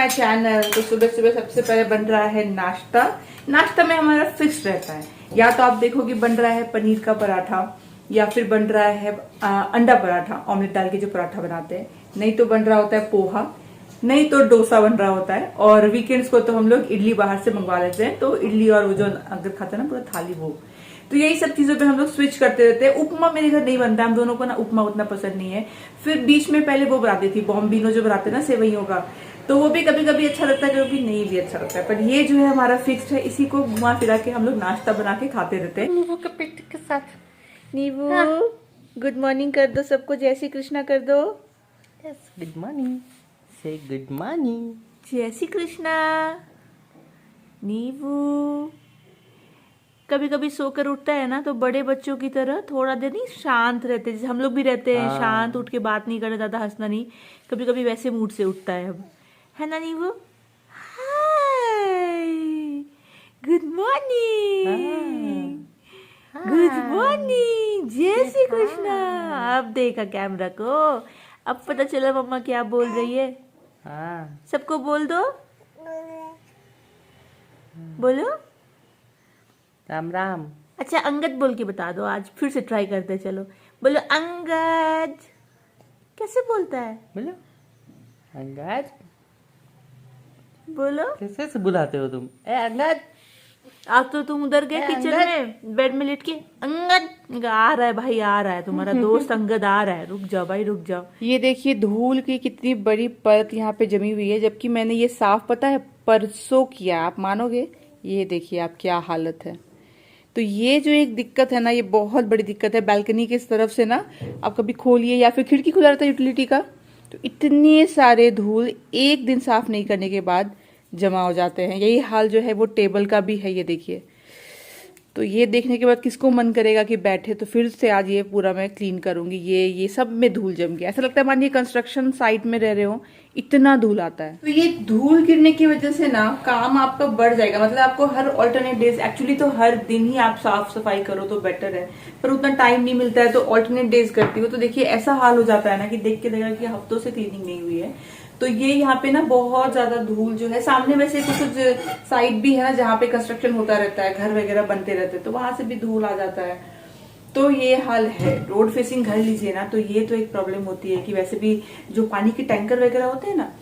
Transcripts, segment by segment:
My channel. तो सुबह सुबह सबसे पहले बन रहा है नाश्ता। नाश्ता में हमारा फिक्स रहता है, या तो आप देखोगे बन रहा है पनीर का पराठा, या फिर बन रहा है अंडा पराठा, ऑमलेट डाल के जो पराठा बनाते हैं, नहीं तो बन रहा होता है पोहा, नहीं तो डोसा बन रहा होता है। और वीकेंड्स को तो हम लोग इडली बाहर से मंगवा लेते हैं, तो इडली और वो जो अगर खाते हैं ना पूरा थाली, वो तो यही सब चीजों पे हम लोग स्विच करते रहते हैं। उपमा मेरे घर नहीं बनता, हम दोनों को ना उपमा उतना पसंद नहीं है। फिर बीच में पहले वो बनाती थी बॉम्बिनो, जो बनाते हैं ना सेवइयों का, तो वो भी कभी कभी अच्छा लगता है, कभी नहीं भी अच्छा लगता है। पर ये जो है हमारा फिक्स्ड है, इसी को घुमा फिरा के हम लोग नाश्ता बना के खाते रहते हैं नींबू के पेट के साथ। नींबू गुड मॉर्निंग कर दो सबको, जय श्री कृष्णा कर दो। यस, गुड मॉर्निंग, से गुड मॉर्निंग, जय श्री कृष्णा। नींबू कभी कभी सोकर उठता है ना, तो बड़े बच्चों की तरह थोड़ा देर नहीं शांत रहते, जैसे हम लोग भी रहते हैं शांत, उठ के बात नहीं करना, ज्यादा हंसना नहीं, कभी कभी वैसे मूड से उठता है अब, है ना नींबू? हाय, गुड मॉर्निंग, गुड मॉर्निंग, जय श्री कृष्णा। अब देखा कैमरा को, अब पता चला मम्मा क्या बोल रही है। सबको बोल दो, बोलो राम राम। अच्छा अंगद बोल के बता दो, आज फिर से ट्राई करते हैं, चलो बोलो अंगद। कैसे बोलता है? बोलो अंगद। बोलो कैसे से बुलाते हो तुम? ए अंगद। आप तो तुम उधर गए किचन में बेड में लेट के, अंगद आ रहा है भाई, आ रहा है तुम्हारा दोस्त अंगद आ रहा है, रुक जाओ भाई रुक जाओ। ये देखिए धूल की कितनी बड़ी परत यहाँ पे जमी हुई है, जबकि मैंने ये साफ पता है परसों किया, आप मानोगे? ये देखिए आप क्या हालत है। तो ये जो एक दिक्कत है ना, ये बहुत बड़ी दिक्कत है। बालकनी की तरफ से ना आप कभी खोलिए, या फिर खिड़की खुला रहता है यूटिलिटी का, तो इतने सारे धूल एक दिन साफ नहीं करने के बाद जमा हो जाते हैं। यही हाल जो है वो टेबल का भी है, ये देखिए। तो ये देखने के बाद किसको मन करेगा कि बैठे, तो फिर से आज ये पूरा मैं क्लीन करूंगी। ये सब में धूल जम गया, ऐसा लगता है मानिए कंस्ट्रक्शन साइट में रह रहे हो, इतना धूल आता है। तो ये धूल गिरने की वजह से ना काम आपका बढ़ जाएगा, मतलब आपको हर ऑल्टरनेट डेज, एक्चुअली तो हर दिन ही आप साफ सफाई करो तो बेटर है, पर उतना टाइम नहीं मिलता है, तो ऑल्टरनेट डेज करती हो। तो देखिए ऐसा हाल हो जाता है ना कि देख के लगेगा कि हफ्तों से क्लीनिंग नहीं हुई है। तो ये यहाँ पे ना बहुत ज्यादा धूल जो है, सामने वैसे कुछ साइड भी है ना जहाँ पे कंस्ट्रक्शन होता रहता है, घर वगैरह बनते रहते हैं, तो वहां से भी धूल आ जाता है। तो ये हाल है। रोड फेसिंग घर लीजिए ना, तो ये तो एक प्रॉब्लम होती है कि वैसे भी जो पानी के टैंकर वगैरह होते हैं ना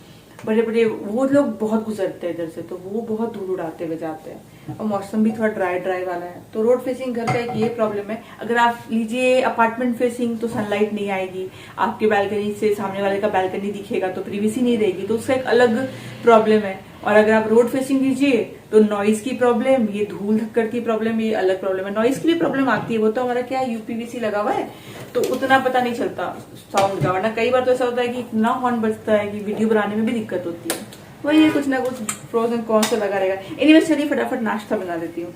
बड़े बड़े, वो लोग बहुत गुजरते हैं इधर से, तो वो बहुत धूल उड़ाते हुए जाते हैं। और मौसम भी थोड़ा ड्राई ड्राई वाला है, तो रोड फेसिंग घर का एक ये प्रॉब्लम है। अगर आप लीजिए अपार्टमेंट फेसिंग, तो सनलाइट नहीं आएगी, आपके बालकनी से सामने वाले का बालकनी दिखेगा, तो प्रिवेसी नहीं रहेगी, तो उसका एक अलग प्रॉब्लम है। और अगर आप रोड फेसिंग लीजिए तो नॉइज की प्रॉब्लम, ये धूल धक्कड़ की प्रॉब्लम, ये अलग प्रॉब्लम है। नॉइज की भी प्रॉब्लम आती है, वो तो हमारा क्या है यूपीवीसी लगा हुआ है, तो उतना पता नहीं चलता साउंड का, वरना कई बार तो ऐसा होता है कि इतना हॉर्न बजता है कि वीडियो बनाने में भी दिक्कत होती है। वही है, कुछ ना कुछ प्रोज एंड कॉन्स तो लगा रहेगा। एनीवे चलिए फटाफट नाश्ता बना देती हूँ।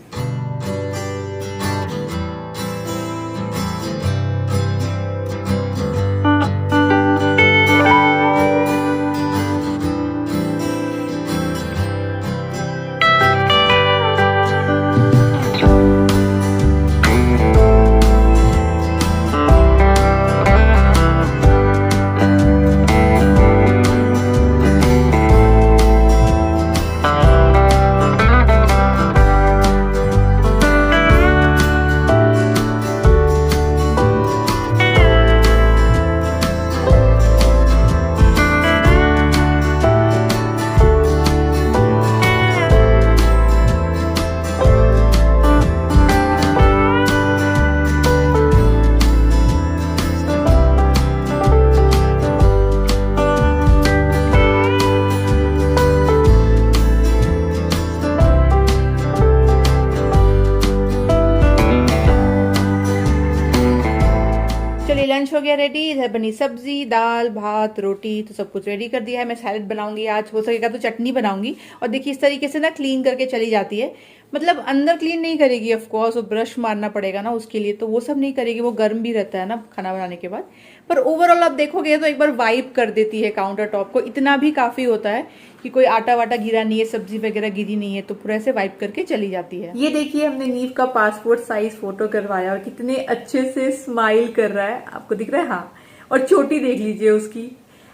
लंच हो गया रेडी, इधर बनी सब्जी, दाल, भात, रोटी, तो सब कुछ रेडी कर दिया है। मैं सैलेड बनाऊंगी आज, हो सकेगा तो चटनी बनाऊंगी। और देखिए इस तरीके से ना क्लीन करके चली जाती है, मतलब अंदर क्लीन नहीं करेगी ऑफ कोर्स, वो ब्रश मारना पड़ेगा ना उसके लिए, तो वो सब नहीं करेगी, वो गर्म भी रहता है ना खाना बनाने के बाद। पर ओवरऑल आप देखोगे तो एक बार वाइप कर देती है काउंटर टॉप को, इतना भी काफी होता है कि कोई आटा वाटा गिरा नहीं है, सब्जी वगैरह गिरी नहीं है, तो पूरा ऐसे वाइप करके चली जाती है। ये देखिए हमने नीव का पासपोर्ट साइज फोटो करवाया और कितने अच्छे से स्माइल कर रहा है, आपको दिख रहा है? हाँ। और चोटी देख लीजिए उसकी,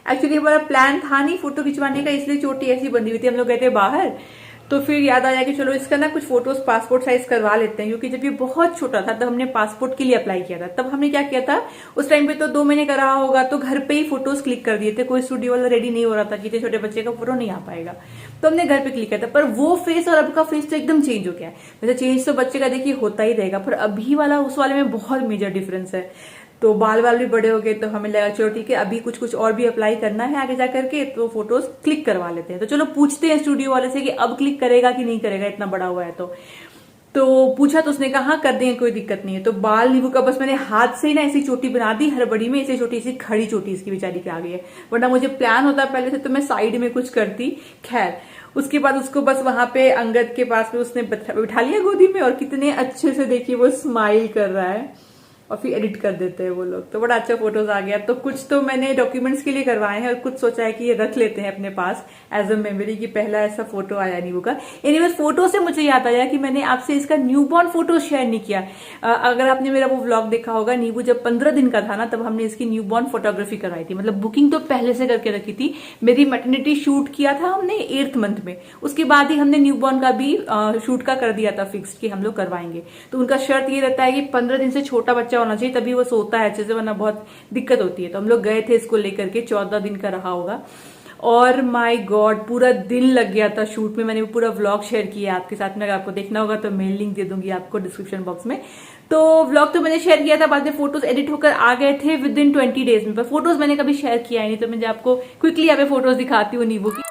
एक्चुअली हमारा प्लान था नहीं फोटो खिंचवाने का, इसलिए चोटी ऐसी बंधी हुई थी। हम लोग गए थे बाहर, तो फिर याद आया कि चलो इसका ना कुछ फोटोज पासपोर्ट साइज करवा लेते हैं, क्योंकि जब ये बहुत छोटा था तब हमने पासपोर्ट के लिए अप्लाई किया था। तब हमने क्या किया था, उस टाइम पे तो 2 महीने का रहा होगा, तो घर पे ही फोटोज क्लिक कर दिए थे। कोई स्टूडियो वाला रेडी नहीं हो रहा था कि इतने छोटे बच्चे का फोटो नहीं आ पाएगा, तो हमने घर पे क्लिक किया था। पर वो फेस और अब का फेस तो एकदम चेंज हो गया है। वैसे चेंज तो बच्चे का देखिए होता ही रहेगा, पर अभी वाला उस वाले में बहुत मेजर डिफरेंस है। तो बाल भी बड़े हो गए, तो हमें लगा चलो ठीक है, अभी कुछ और भी अप्लाई करना है आगे जाकर के, तो फोटोज क्लिक करवा लेते हैं। तो चलो पूछते हैं स्टूडियो वाले से कि अब क्लिक करेगा कि नहीं करेगा, इतना बड़ा हुआ है तो पूछा, तो उसने कहा कर देंगे, कोई दिक्कत नहीं है। तो बाल नींबू का बस मैंने हाथ से ही ना ऐसी चोटी बना दी, हड़बड़ी में ऐसी छोटी सी खड़ी चोटी इसकी बेचारी के आ गई है। वरना मुझे प्लान होता पहले से तो मैं साइड में कुछ करती। खैर उसके बाद उसको बस वहां पे अंगद के पास में उसने बिठा लिया गोदी में, और कितने अच्छे से देखिए वो स्माइल कर रहा है, और फिर एडिट कर देते हैं वो लोग। तो बड़ा अच्छा फोटोज आ गया। तो कुछ तो मैंने डॉक्यूमेंट्स के लिए करवाए हैं, और कुछ सोचा है कि ये रख लेते हैं अपने पास एज अ मेमोरी की पहला ऐसा फोटो आया नींबू का। एनीवेज फोटो से मुझे याद आया कि मैंने आपसे इसका न्यूबॉर्न फोटो शेयर नहीं किया। अगर आपने मेरा वो व्लॉग देखा होगा, नींबू जब 15 दिन का था ना, तब हमने इसकी न्यूबॉर्न फोटोग्राफी करवाई थी। मतलब बुकिंग तो पहले से करके रखी थी। मेरी मैटरनिटी शूट किया था हमने 8th मंथ में, उसके बाद ही हमने न्यूबॉर्न का भी शूट का कर दिया था फिक्स कि हम लोग करवाएंगे। तो उनका शर्त ये रहता है कि 15 दिन से छोटा बच्चा होना चाहिए, तभी वो सोता है अच्छे से, वरना बहुत दिक्कत होती है। तो हम लोग गए थे इसको लेकर के, 14 दिन का रहा होगा। और माय गॉड पूरा दिन लग गया था शूट में। मैंने पूरा व्लॉग शेयर किया आपके साथ में, अगर आपको देखना होगा तो मैं लिंक दे दूंगी आपको डिस्क्रिप्शन बॉक्स में। तो व्लॉग तो मैंने शेयर किया था, बाद में फोटोज एडिट होकर आ गए थे विदिन 20 डेज में। पर फोटोज मैंने कभी शेयर किया ही नहीं, तो मैं आपको क्विकली यहाँ पे फोटोज दिखाती हूँ नींबू की।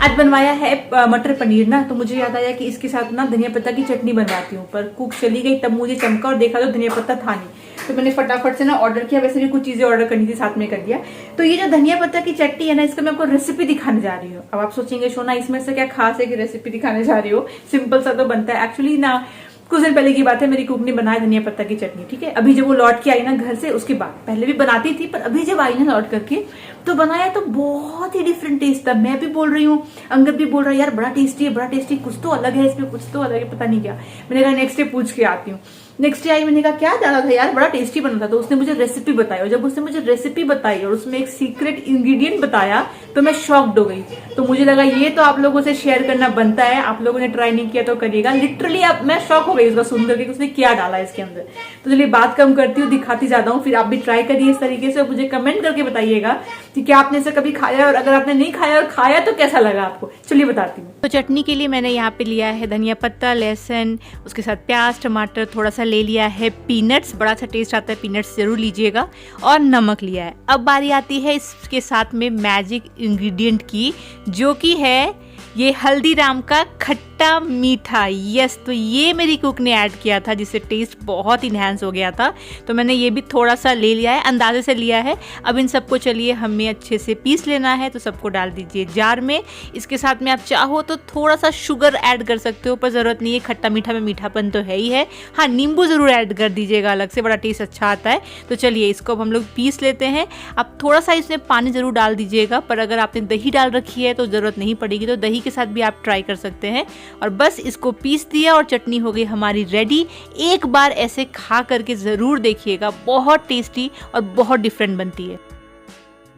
आज बनवाया है मटर पनीर ना, तो मुझे याद आया कि इसके साथ ना धनिया पत्ता की चटनी बनवाती हूँ। पर कुक चली गई, तब मुझे चमका और देखा तो धनिया पत्ता था नहीं, तो मैंने फटाफट से ना ऑर्डर किया। वैसे भी कुछ चीजें ऑर्डर करनी थी, साथ में कर दिया। तो ये जो धनिया पत्ता की चटनी है ना, इसका मैं आपको रेसिपी दिखाने जा रही हूँ। अब आप सोचेंगे सोना इसमें से क्या खास है कि रेसिपी दिखाने जा रही हो, सिंपल सा तो बनता है। एक्चुअली ना कुछ दिन पहले की बात है, मेरी कुक ने बनाया धनिया पत्ता की चटनी, ठीक है। अभी जब वो लौट के आई ना घर से, उसके बाद पहले भी बनाती थी, पर अभी जब आई ना लौट करके, तो बनाया तो बहुत ही डिफरेंट टेस्ट था। मैं भी बोल रही हूँ, अंगद भी बोल रहा है यार बड़ा टेस्टी है, बड़ा टेस्टी, कुछ तो अलग है इसमें, कुछ तो अलग है, पता नहीं क्या। मैंने कहा नेक्स्ट डे पूछ के आती हूँ। नेक्स्ट डे आई, मैंने कहा क्या जाना था यार, बड़ा टेस्टी बना था। तो उसने मुझे रेसिपी बताई, और जब उसने मुझे रेसिपी बताई और उसमें एक सीक्रेट इंग्रेडिएंट बताया, तो मैं शॉक्ड हो गई। तो मुझे लगा ये तो आप लोगों से शेयर करना बनता है, आप लोगों ने ट्राई नहीं किया तो करिएगा। लिटरली अब मैं शॉक हो गई उसका सुन करके, उसने क्या डाला इसके अंदर। तो चलिए बात कम करती हूँ, दिखाती ज्यादा हूँ। फिर आप भी ट्राई करिए इस तरीके से, और मुझे कमेंट करके बताइएगा कि क्या आपने इसे कभी खाया, और अगर आपने नहीं खाया और खाया तो कैसा लगा आपको। चलिए बताती हूँ। तो चटनी के लिए मैंने यहाँ पे लिया है धनिया पत्ता, लहसुन, उसके साथ प्याज, टमाटर, थोड़ा सा ले लिया है पीनट्स, बड़ा अच्छा टेस्ट आता है, पीनट्स जरूर लीजिएगा, और नमक लिया है। अब बारी आती है इसके साथ में मैजिक इंग्रेडिएंट की, जो कि है ये हल्दीराम का खट्टा मीठा। यस, तो ये मेरी कुक ने ऐड किया था, जिससे टेस्ट बहुत इनहैंस हो गया था। तो मैंने ये भी थोड़ा सा ले लिया है, अंदाजे से लिया है। अब इन सबको चलिए हमें अच्छे से पीस लेना है। तो सबको डाल दीजिए जार में। इसके साथ में आप चाहो तो थोड़ा सा शुगर ऐड कर सकते हो, पर ज़रूरत नहीं है, खट्टा मीठा में मीठापन तो है ही है। हाँ, नींबू ज़रूर ऐड कर दीजिएगा अलग से, बड़ा टेस्ट अच्छा आता है। तो चलिए इसको अब हम लोग पीस लेते हैं। आप थोड़ा सा इसमें पानी ज़रूर डाल दीजिएगा, पर अगर आपने दही डाल रखी है तो ज़रूरत नहीं पड़ेगी, तो दही के साथ भी आप ट्राई कर सकते हैं। और बस इसको पीस दिया और चटनी हो गई हमारी रेडी। एक बार ऐसे खा करके ज़रूर देखिएगा, बहुत टेस्टी और बहुत डिफरेंट बनती है।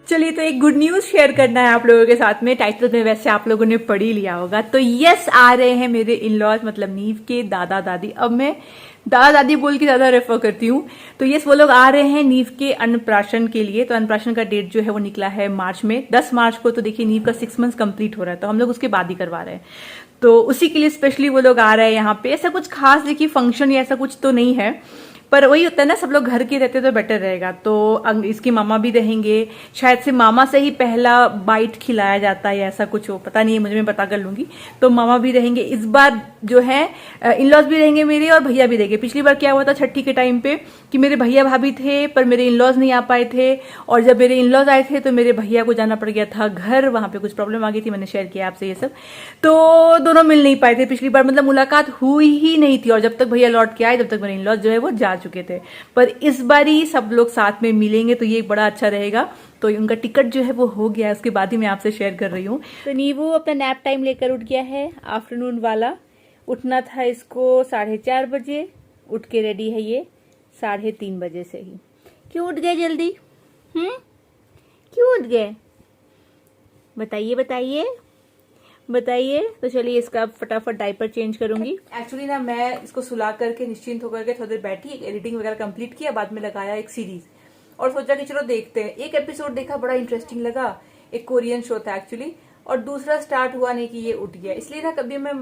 चलिए, तो एक गुड न्यूज शेयर करना है आप लोगों के साथ में। टाइटल में वैसे आप लोगों ने पढ़ ही लिया होगा। तो यस, आ रहे हैं मेरे इन लॉज, मतलब नीव के दादा दादी। अब मैं दादा दादी बोल के ज्यादा रेफर करती हूँ। तो यस, वो लोग आ रहे हैं नीव के अन्नप्राशन के लिए। तो अन्नप्राशन का डेट जो है वो निकला है मार्च में, 10 मार्च को। तो देखिए नीव का 6 मंथ कंप्लीट हो रहा है, तो हम लोग उसके बाद ही करवा रहे हैं। तो उसी के लिए स्पेशली वो लोग आ रहे हैं यहाँ पे। ऐसा कुछ खास देखिए फंक्शन या ऐसा कुछ तो नहीं है, पर वही होता है ना, सब लोग घर के रहते तो बेटर रहेगा। तो इसकी मामा भी रहेंगे, शायद से मामा से ही पहला बाइट खिलाया जाता है या ऐसा कुछ हो, पता नहीं है मुझे, मैं पता कर लूंगी। तो मामा भी रहेंगे इस बार जो है, इन लॉज भी रहेंगे मेरे और भैया भी रहेंगे। पिछली बार क्या हुआ था छठी के टाइम पे कि मेरे भैया भाभी थे पर मेरे इन लॉज नहीं आ पाए थे, और जब मेरे इन लॉज आए थे तो मेरे भैया को जाना पड़ गया था घर, वहां पे कुछ प्रॉब्लम आ गई थी, मैंने शेयर किया आपसे ये सब। तो दोनों मिल नहीं पाए थे पिछली बार, मतलब मुलाकात हुई ही नहीं थी, और जब तक भैया लौट के आए तब तक मेरे इन लॉज जो है वो जा चुके थे। पर इस बार ही सब लोग साथ में मिलेंगे तो ये बड़ा अच्छा रहेगा। तो उनका टिकट जो है वो हो गया है, उसके बाद ही मैं आपसे शेयर कर रही हूँ। तो नीवू अपना नैप टाइम लेकर उठ गया है, आफ्टरनून वाला। उठना था इसको 4:30 बजे, उठ के रेडी है ये 3:30 बजे से ही। क्यों उठ गए जल्दी? क्यों उठ गए? बताइए बताइए बताइए। तो चलिए इसका फटाफट डायपर चेंज करूंगी। एक्चुअली ना मैं इसको सुला करके निश्चिंत होकर के थोड़ी देर बैठी, एक एडिटिंग वगैरह कंप्लीट किया, बाद में लगाया एक सीरीज और सोचा कि चलो देखते हैं। एक एपिसोड देखा, बड़ा इंटरेस्टिंग लगा, एक कोरियन शो था एक्चुअली, और दूसरा स्टार्ट हुआ नहीं कि ये उठ गया। इसलिए ना कभी मैं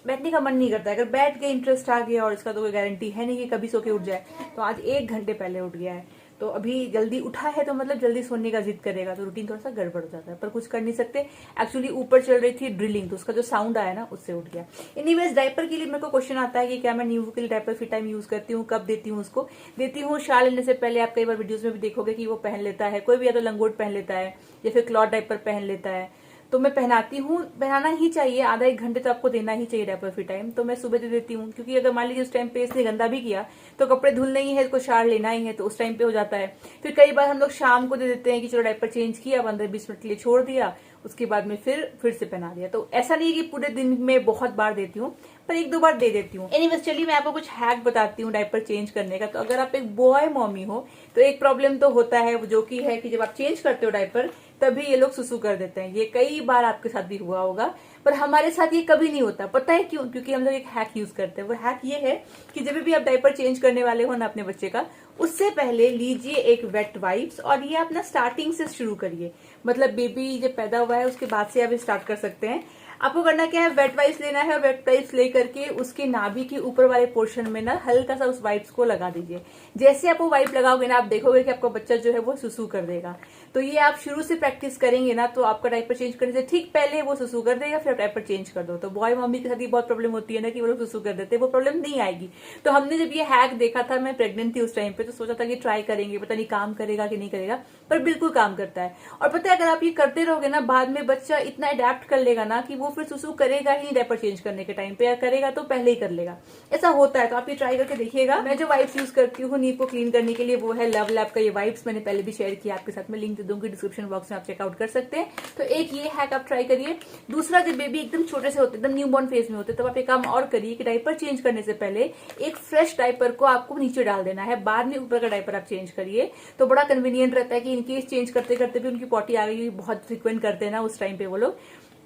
बैठने का मन नहीं करता, अगर बैठ गए इंटरेस्ट आ गया, और इसका तो कोई गारंटी है नहीं कि कभी सो के उठ जाए। तो आज 1 घंटे पहले उठ गया है, तो अभी जल्दी उठा है तो मतलब जल्दी सोने का जिद करेगा, तो रूटीन थोड़ा सा गड़बड़ हो जाता है, पर कुछ कर नहीं सकते। एक्चुअली ऊपर चल रही थी ड्रिलिंग, तो उसका जो साउंड आया ना उससे उठ गया। एनीवेज डायपर के लिए मेरे को क्वेश्चन आता है कि क्या मैं नींबू के लिए डायपर फिर टाइम यूज करती हूँ, कब देती हूँ उसको। देती हूँ शाल लेने से पहले। आप कई बार वीडियोज में भी देखोगे कि वो पहन लेता है, कोई भी या तो लंगोट पहन लेता है या फिर क्लॉथ डायपर पहन लेता है, तो मैं पहनाती हूँ। पहनाना ही चाहिए, आधा 1 घंटे तो आपको देना ही चाहिए डायपर फ्री टाइम। तो मैं सुबह दे देती हूँ, क्योंकि अगर मान लीजिए उस टाइम पे इसने गंदा भी किया तो कपड़े धुलने ही है, इसको शार लेना ही है, तो उस टाइम पे हो जाता है। फिर कई बार हम लोग शाम को दे देते हैं कि चलो डायपर चेंज किया, 15-20 मिनट के लिए छोड़ दिया, उसके बाद में फिर से पहना दिया। तो ऐसा नहीं है कि पूरे दिन में बहुत बार देती हूँ, पर 1-2 बार दे देती हूँ। एनीवेज चलिए मैं आपको कुछ हैक बताती हूँ डायपर चेंज करने का। तो अगर आप एक बॉय मॉमी हो तो एक प्रॉब्लम तो होता है, जो कि है कि जब आप चेंज करते हो डायपर तभी ये लोग सुसु कर देते हैं। ये कई बार आपके साथ भी हुआ होगा, पर हमारे साथ ये कभी नहीं होता। पता है क्यों? क्योंकि हम लोग एक हैक यूज करते हैं। वो हैक ये है कि जब भी आप डायपर चेंज करने वाले हो ना अपने बच्चे का, उससे पहले लीजिए एक वेट वाइप्स, और ये अपना स्टार्टिंग से शुरू करिए। मतलब बेबी जब पैदा हुआ है उसके बाद से आप स्टार्ट कर सकते हैं। आपको करना क्या है, वेट वाइप्स लेना है, वेट वाइप्स लेकर के उसके नाभि के ऊपर वाले पोर्शन में ना हल्का सा उस वाइप्स को लगा दीजिए। जैसे आप वो वाइप लगाओगे ना, आप देखोगे कि आपका बच्चा जो है वो सुसु कर देगा। तो ये आप शुरू से प्रैक्टिस करेंगे ना, तो आपका डायपर चेंज करने से ठीक पहले वो सुसु कर देगा, फिर आप डायपर चेंज कर दो। तो बॉय मम्मी के साथ ये बहुत प्रॉब्लम होती है ना कि वो लोग सुसु कर देते हैं, वो प्रॉब्लम नहीं आएगी। तो हमने जब ये हैक देखा था, मैं प्रेग्नेंट थी उस टाइम पे, तो सोचा था कि ट्राई करेंगे, पता नहीं काम करेगा कि नहीं करेगा, पर बिल्कुल काम करता है। और पता है अगर आप ये करते रहोगे ना, बाद में बच्चा इतना अडेप्ट कर लेगा ना कि वो फिर सुसु करेगा ही डायपर चेंज करने के टाइम पे, या करेगा तो पहले ही कर लेगा। ऐसा होता है, तो आप ये ट्राई करके देखिएगा। मैं जो वाइप्स यूज करती हूँ नींव को क्लीन करने के लिए, वो है लव लैब का ये वाइप्स। मैंने पहले भी शेयर किया आपके साथ, मैं लिंक दे दूंगी डिस्क्रिप्शन बॉक्स में, आप चेकआउट कर सकते हैं। तो एक ये हैक आप ट्राई करिए। दूसरा, जब बेबी एकदम छोटे से होते, एकदम न्यूबॉर्न फेज में होते, तब आप एक काम और करिए कि डायपर चेंज करने से पहले एक फ्रेश डायपर को आपको नीचे डाल देना है, बाद में ऊपर का डायपर आप चेंज करिए। तो बड़ा कन्वीनियंट रहता है कि इनकेस चेंज करते करते भी उनकी पॉटी आ गई, बहुत फ्रिक्वेंट करते हैं ना उस टाइम पे वो लोग,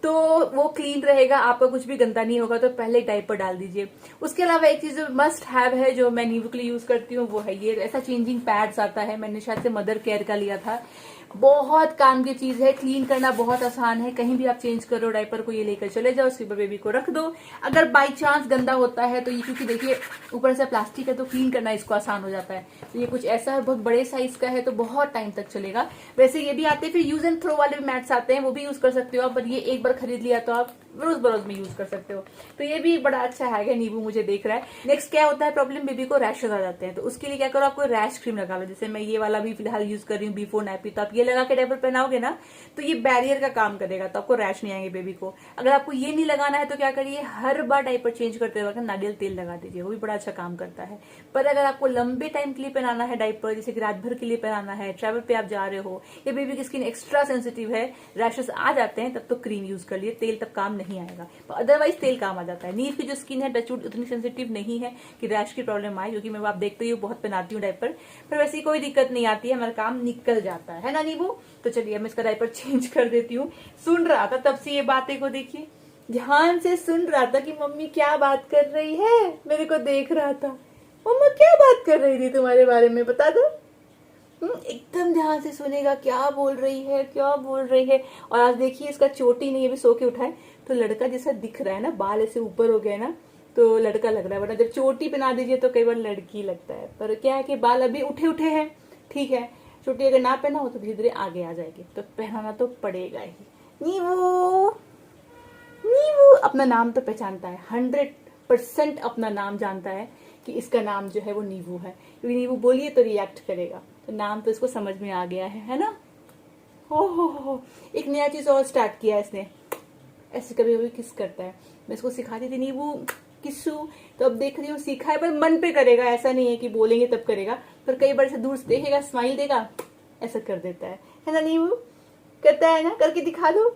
तो वो क्लीन रहेगा, आपका कुछ भी गंदा नहीं होगा। तो पहले डायपर डाल दीजिए। उसके अलावा एक चीज जो मस्ट हैव है, जो मैं नींबू के लिए यूज करती हूँ, वो है ये ऐसा चेंजिंग पैड्स आता है। मैंने शायद से मदर केयर का लिया था, बहुत काम की चीज है, क्लीन करना बहुत आसान है। कहीं भी आप चेंज करो डायपर को, ये लेकर चले जाओ, उसके ऊपर बेबी को रख दो। अगर बाई चांस गंदा होता है तो ये, क्योंकि देखिए ऊपर से प्लास्टिक है तो क्लीन करना इसको आसान हो जाता है। तो ये कुछ ऐसा है, बहुत बड़े साइज का है, तो बहुत टाइम तक चलेगा। वैसे ये भी आते हैं, फिर यूज एंड थ्रो वाले भी मैट्स आते हैं, वो भी यूज कर सकते हो आप, पर ये एक बार खरीद लिया तो आप रोज बरोज में यूज कर सकते हो। तो ये भी बड़ा अच्छा है, नींबू मुझे देख रहा है। नेक्स्ट क्या होता है प्रॉब्लम, बेबी को रैशेज आ जाते हैं, तो उसके लिए क्या करो, आपको रैश क्रीम लगा लो। जैसे मैं ये वाला भी फिलहाल यूज कर रही हूँ, बिफोर नैपी। तो आप ये लगा के डायपर पहनाओगे ना, तो ये बैरियर का काम करेगा, तो आपको रैश नहीं आएंगे बेबी को। अगर आपको ये नहीं लगाना है तो क्या करिए, हर बार डायपर चेंज करते वक्त नारियल तेल लगा दीजिए, वो भी बड़ा अच्छा काम करता है। पर अगर आपको लंबे टाइम के लिए पहनाना है डायपर, जैसे कि रात भर के लिए पहनाना है, ट्रैवल पे आप जा रहे हो, या बेबी की स्किन एक्स्ट्रा सेंसिटिव है, रैशेस आ जाते हैं, तब तो क्रीम यूज कर लिए, तेल तब काम नहीं आएगा। अदरवाइज तेल काम आ जाता है। नींव की जो स्किन है टचवुड उतनी सेंसिटिव नहीं है कि रैश की प्रॉब्लम आए, क्योंकि मैं आप देखते ही बहुत पहनाती हूँ डायपर, पर वैसी कोई दिक्कत नहीं आती है, हमारा काम निकल जाता है ना नींबू। तो चलिए मैं इसका डायपर चेंज कर देती हूँ। सुन रहा था तब से ये बातें को, देखिए ध्यान से सुन रहा था कि मम्मी क्या बात कर रही है, मेरे को देख रहा था। मम्मा क्या बात कर रही थी तुम्हारे बारे में, बता दो। एकदम ध्यान से सुनेगा क्या बोल रही है, क्या बोल रही है। और आज देखिए इसका चोटी नहीं, अभी सो के उठा है तो लड़का जैसा दिख रहा है ना, बाल ऐसे ऊपर हो गए ना, तो लड़का लग रहा है, वरना जब चोटी पहना दीजिए तो कई बार लड़की लगता है। पर क्या है कि बाल अभी उठे उठे हैं, ठीक है, चोटी अगर ना पहना हो तो धीरे धीरे आगे आ जाएगी, तो पहनाना तो पड़ेगा ही। नीवू, नीवू अपना नाम तो पहचानता है, 100% अपना नाम जानता है कि इसका नाम जो है वो नीवू है, क्योंकि नीवू बोलिए तो रिएक्ट करेगा, तो नाम तो इसको समझ में आ गया है ना। हो एक नया चीज और स्टार्ट किया है इसने, ऐसे कभी कभी किस करता है। मैं इसको सिखाती थी नीवू किस्सू, तो अब देख रही हूँ सीखा है, पर मन पे करेगा, ऐसा नहीं है कि बोलेंगे तब करेगा, पर कई बार से दूर से देखेगा, स्माइल देगा, ऐसा कर देता है ना नीवू, करता है ना, करके दिखा दो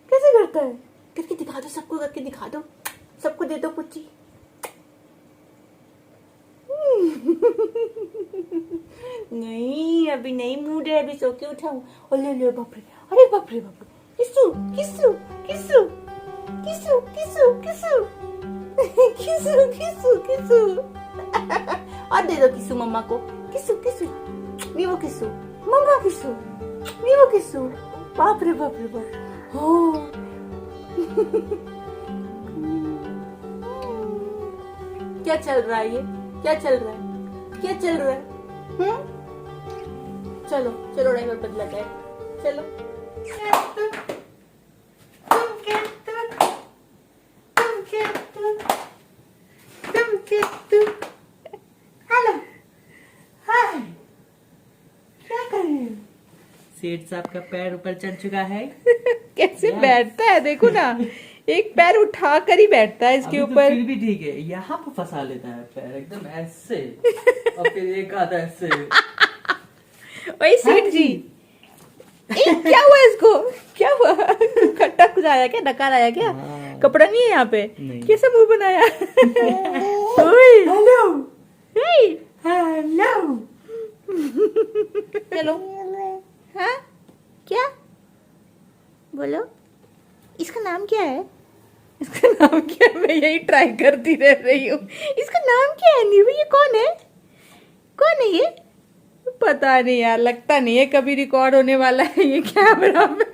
कैसे करता है, करके दिखा दो, सबको करके दिखा दो, सबको दे दो पुच्ची। नहीं अभी नहीं मूड है, अभी सो के उठाऊं। और ले बाप रे, अरे बाप रे बाप रे, किस्सू किस्सू किस्सू किस्सू किस्सू किस्सू किस्सू किस्सू किस्सू और दे दो किस्सू मम्मा को, किस्सू किस्सू, नीवू किस्सू, मम्मा किस्सू, नीवू किस्सू, बाप रे बाप रे बाप। हो क्या चल रहा है ये, क्या चल रहा है, क्या चल रहा है? चलो चलो ड्राइवर बदला जाए, चलो। हेलो, हाय, क्या कर रहे हो? सेठ साहब का पैर ऊपर चढ़ चुका है। कैसे बैठता है देखो ना, एक पैर उठा कर ही बैठता है इसके अभी तो ऊपर। फिर भी ठीक है, यहाँ पे फंसा लेता है पैर एकदम ऐसे, और फिर एक हाथ ऐसे। वही सेठ जी, क्या हुआ इसको, क्या हुआ? खट्टा कुछ आया क्या, डकार आया क्या? हाँ। कपड़ा नहीं है यहाँ पे, नहीं। कैसे मुंह बनाया? हेलो हेलो, चलो। हाँ क्या बोलो, इसका नाम क्या है? इसका नाम क्या है? मैं यही ट्राई करती रह रही हूँ, इसका नाम क्या है नीवू? ये कौन है, कौन है ये? पता नहीं यार, लगता नहीं है कभी रिकॉर्ड होने वाला है ये कैमरा में।